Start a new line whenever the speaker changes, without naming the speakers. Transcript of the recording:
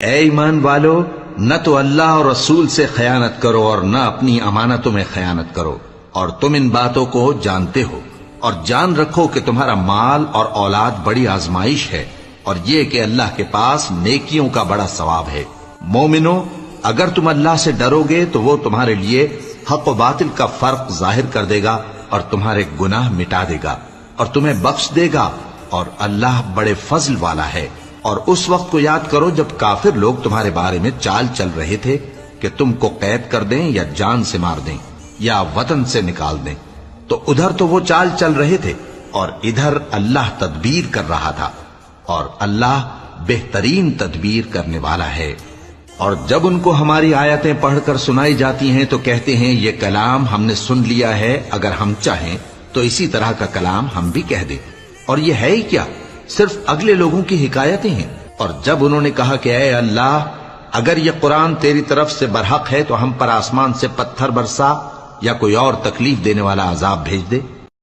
اے ایمان والو، نہ تو اللہ اور رسول سے خیانت کرو اور نہ اپنی امانتوں میں خیانت کرو، اور تم ان باتوں کو جانتے ہو، اور جان رکھو کہ تمہارا مال اور اولاد بڑی آزمائش ہے، اور یہ کہ اللہ کے پاس نیکیوں کا بڑا ثواب ہے۔ مومنو، اگر تم اللہ سے ڈرو گے تو وہ تمہارے لیے حق و باطل کا فرق ظاہر کر دے گا اور تمہارے گناہ مٹا دے گا اور تمہیں بخش دے گا، اور اللہ بڑے فضل والا ہے۔ اور اس وقت کو یاد کرو جب کافر لوگ تمہارے بارے میں چال چل رہے تھے کہ تم کو قید کر دیں یا جان سے مار دیں یا وطن سے نکال دیں، تو ادھر تو وہ چال چل رہے تھے اور ادھر اللہ تدبیر کر رہا تھا، اور اللہ بہترین تدبیر کرنے والا ہے۔ اور جب ان کو ہماری آیتیں پڑھ کر سنائی جاتی ہیں تو کہتے ہیں یہ کلام ہم نے سن لیا ہے، اگر ہم چاہیں تو اسی طرح کا کلام ہم بھی کہہ دیں، اور یہ ہے ہی کیا، صرف اگلے لوگوں کی حکایتیں ہیں۔ اور جب انہوں نے کہا کہ اے اللہ، اگر یہ قرآن تیری طرف سے برحق ہے تو ہم پر آسمان سے پتھر برسا یا کوئی اور تکلیف دینے والا عذاب بھیج دے،